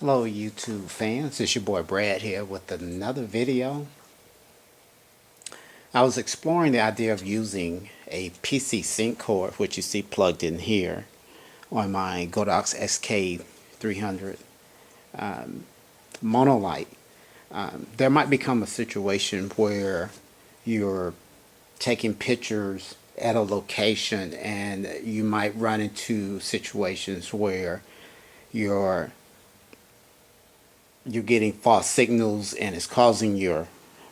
Hello YouTube fans, it's your boy Brad here with another video. I was exploring the idea of using a PC Sync cord, which you see plugged in here on my Godox SK300 monolight. There might become a situation where you're taking pictures at a location and you might run into situations where you're getting false signals and it's causing your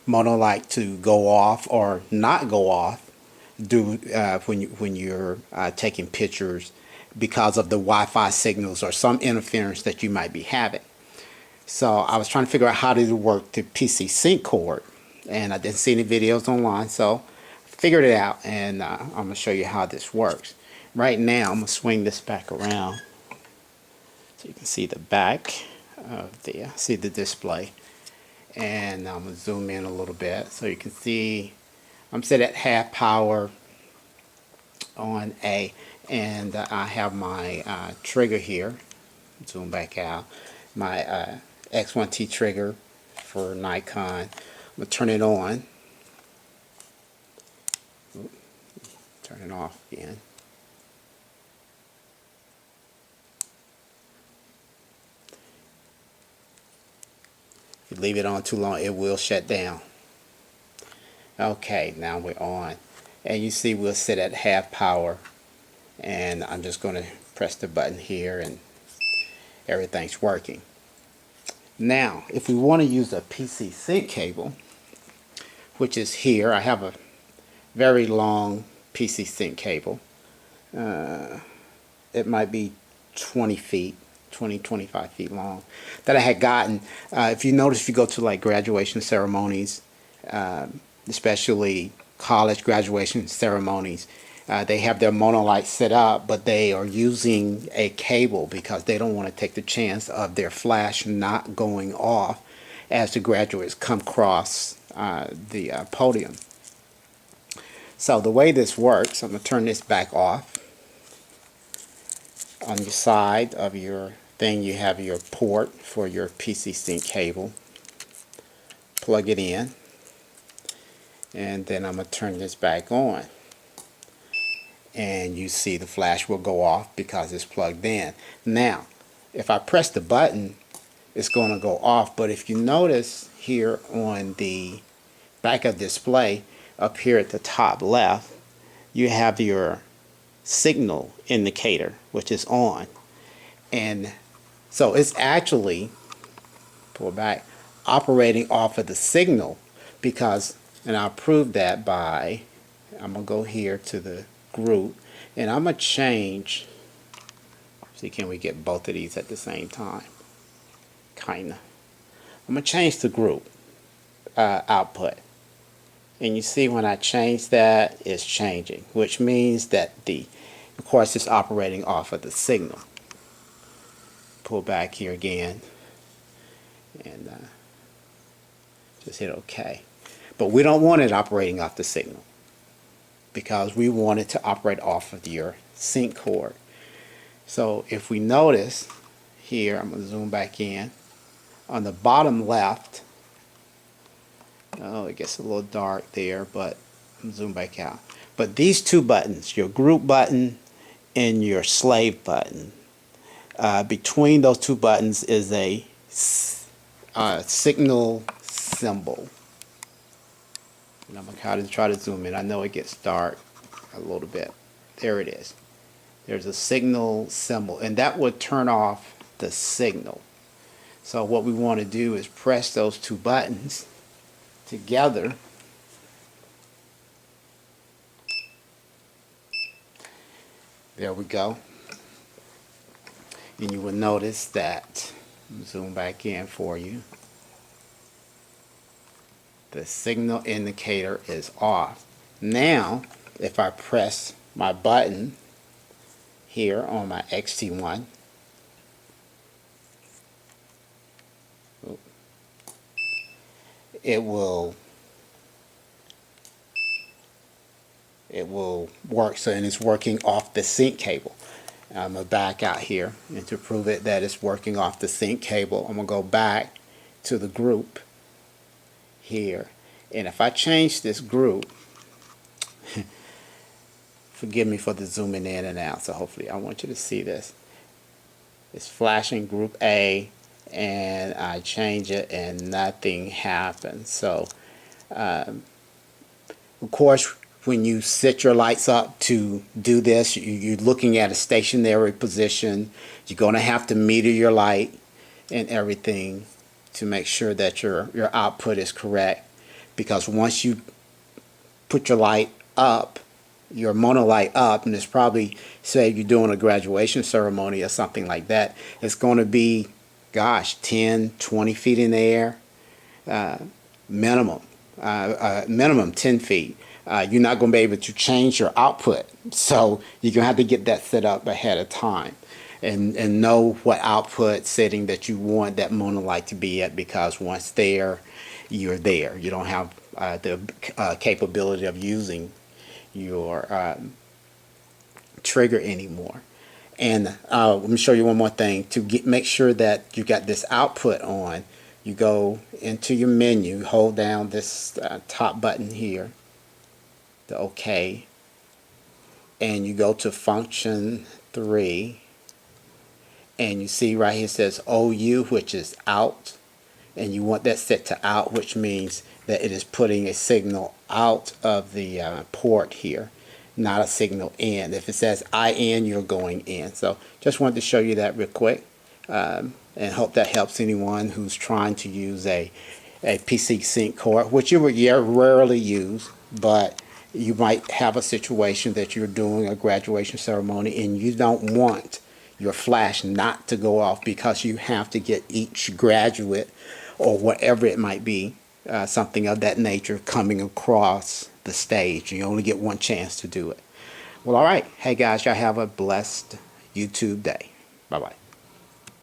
monolight to go off or not go off when you're taking pictures because of the Wi-Fi signals or some interference that you might be having. So I was trying to figure out how to work the PC Sync cord, and I didn't see any videos online, so figured it out, and I'm going to show you how this works. Right now I'm going to swing this back around so you can see the back of the display, and I'm going to zoom in a little bit so you can see I'm set at half power on A, and I have my trigger here. Zoom back out, my X1T trigger for Nikon. I'm going to turn it on. Turn it off again. If you leave it on too long, it will shut down. Okay, now we're on, and you see we'll sit at half power, and I'm just going to press the button here and everything's working. Now if we want to use a PC Sync cable, which is here, I have a very long PC Sync cable. It might be 20 feet, 25 feet long, that I had gotten. If you notice, if you go to like graduation ceremonies, especially college graduation ceremonies, they have their monolight set up, but they are using a cable because they don't want to take the chance of their flash not going off as the graduates come across the podium. So the way this works, I'm going to turn this back off. On your side of your thing, you have your port for your PC Sync cable. Plug it in, and then I'm going to turn this back on, and you see the flash will go off because it's plugged in. Now if I press the button, it's going to go off, but if you notice here on the back of the display up here at the top left, you have your signal indicator, which is on, and so it's actually, pull back, operating off of the signal, because, and I'll prove that by, I'm gonna go here to the group, and I'm gonna change, see, can we get both of these at the same time? Kinda. I'm gonna change the group output, and you see when I change that, it's changing, which means that of course it's operating off of the signal. Pull back here again, and just hit OK. But we don't want it operating off the signal, because we want it to operate off of your sync cord. So if we notice here, I'm going to zoom back in, on the bottom left, oh, it gets a little dark there, but I'm zoom back out. But these two buttons, your group button and your slave button, between those two buttons is a signal symbol. And I'm going to try to zoom in. I know it gets dark a little bit. There it is. There's a signal symbol, and that would turn off the signal. So what we want to do is press those two buttons together. There we go. And you will notice that, zoom back in for you, the signal indicator is off. Now if I press my button here on my XT1, it will work. So, and it's working off the sync cable. I'm going to back out here, and to prove it that it's working off the sync cable, I'm going to go back to the group here. And if I change this group, forgive me for the zooming in and out, so hopefully I want you to see this. It's flashing group A, and I change it and nothing happens. So of course, when you set your lights up to do this, you're looking at a stationary position. You're going to have to meter your light and everything to make sure that your output is correct, because once you put your light up, your monolight up, and it's probably, say you're doing a graduation ceremony or something like that, it's going to be, gosh, 10, 20 feet in the air, minimum 10 feet. You're not going to be able to change your output, so you're going to have to get that set up ahead of time and know what output setting that you want that monolight to be at, because once there, you're there. You don't have the capability of using your trigger anymore. And let me show you one more thing. To make sure that you got this output on, you go into your menu, hold down this top button here, the OK, and you go to function 3, and you see right here it says OU, which is out, and you want that set to out, which means that it is putting a signal out of the port here, not a signal in. If it says IN, you're going in. So just wanted to show you that real quick, and hope that helps anyone who's trying to use a PC Sync cord, which you would rarely use, but you might have a situation that you're doing a graduation ceremony and you don't want your flash not to go off, because you have to get each graduate or whatever it might be, something of that nature, coming across the stage. You only get one chance to do it. Well, all right. Hey guys, y'all have a blessed YouTube day. Bye-bye.